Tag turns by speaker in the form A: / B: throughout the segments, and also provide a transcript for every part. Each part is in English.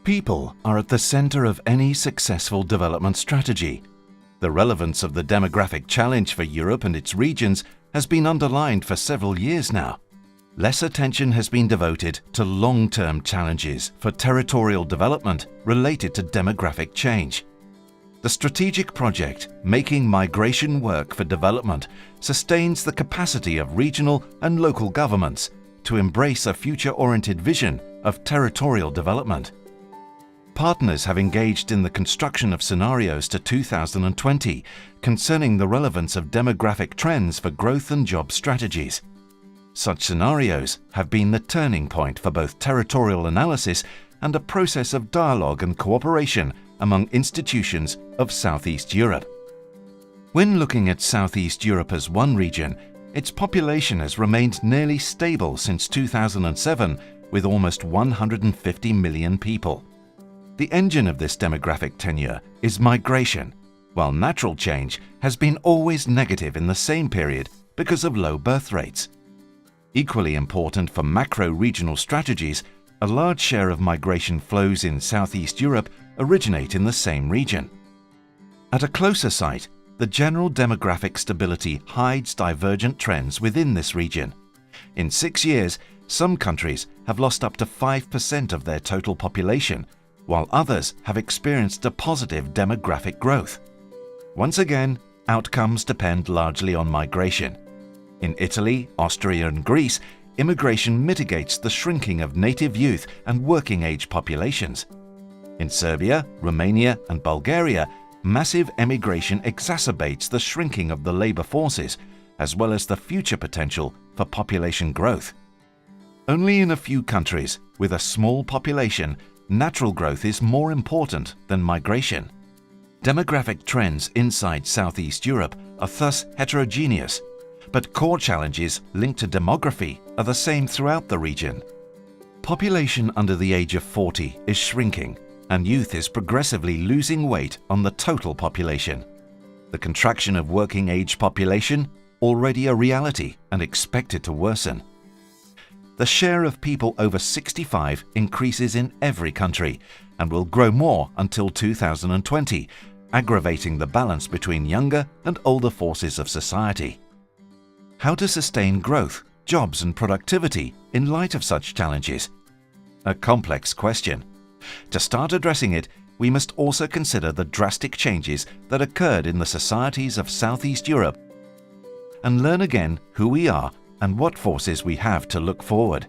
A: People are at the center of any successful development strategy. The relevance of the demographic challenge for Europe and its regions has been underlined for several years now. Less attention has been devoted to long-term challenges for territorial development related to demographic change. The strategic project, Making Migration Work for Development, sustains the capacity of regional and local governments to embrace a future-oriented vision of territorial development. Partners have engaged in the construction of scenarios to 2020 concerning the relevance of demographic trends for growth and job strategies. Such scenarios have been the turning point for both territorial analysis and a process of dialogue and cooperation among institutions of Southeast Europe. When looking at Southeast Europe as one region, its population has remained nearly stable since 2007 with almost 150 million people. The engine of this demographic tenure is migration, while natural change has been always negative in the same period because of low birth rates. Equally important for macro-regional strategies, a large share of migration flows in Southeast Europe originate in the same region. At a closer sight, the general demographic stability hides divergent trends within this region. In 6 years, some countries have lost up to 5% of their total population, while others have experienced a positive demographic growth. Once again, outcomes depend largely on migration. In Italy, Austria and Greece, immigration mitigates the shrinking of native youth and working-age populations. In Serbia, Romania and Bulgaria, massive emigration exacerbates the shrinking of the labor forces, as well as the future potential for population growth. Only in a few countries with a small population, natural growth is more important than migration. Demographic trends inside Southeast Europe are thus heterogeneous, but core challenges linked to demography are the same throughout the region. Population under the age of 40 is shrinking, and youth is progressively losing weight on the total population. The contraction of working-age population, already a reality and expected to worsen. The share of people over 65 increases in every country and will grow more until 2020, aggravating the balance between younger and older forces of society. How to sustain growth, jobs and productivity in light of such challenges? A complex question. To start addressing it, we must also consider the drastic changes that occurred in the societies of Southeast Europe and learn again who we are and what forces we have to look forward.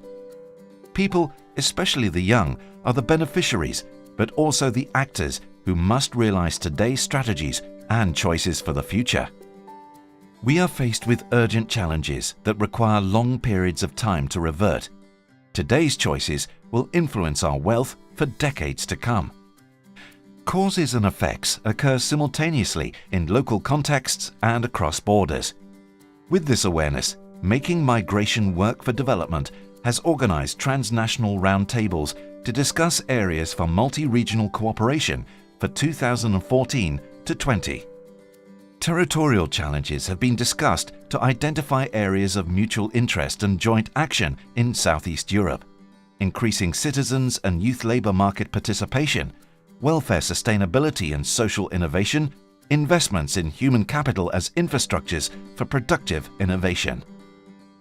A: People, especially the young, are the beneficiaries, but also the actors who must realize today's strategies and choices for the future. We are faced with urgent challenges that require long periods of time to revert. Today's choices will influence our wealth for decades to come. Causes and effects occur simultaneously in local contexts and across borders. With this awareness, Making Migration Work for Development has organized transnational roundtables to discuss areas for multi-regional cooperation for 2014 to 20. Territorial challenges have been discussed to identify areas of mutual interest and joint action in Southeast Europe, increasing citizens and youth labor market participation, welfare sustainability and social innovation, investments in human capital as infrastructures for productive innovation.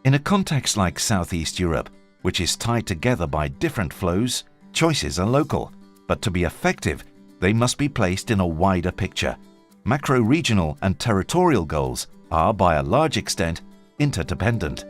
A: In a context like Southeast Europe, which is tied together by different flows, choices are local, but to be effective, they must be placed in a wider picture. Macro-regional and territorial goals are, by a large extent, interdependent.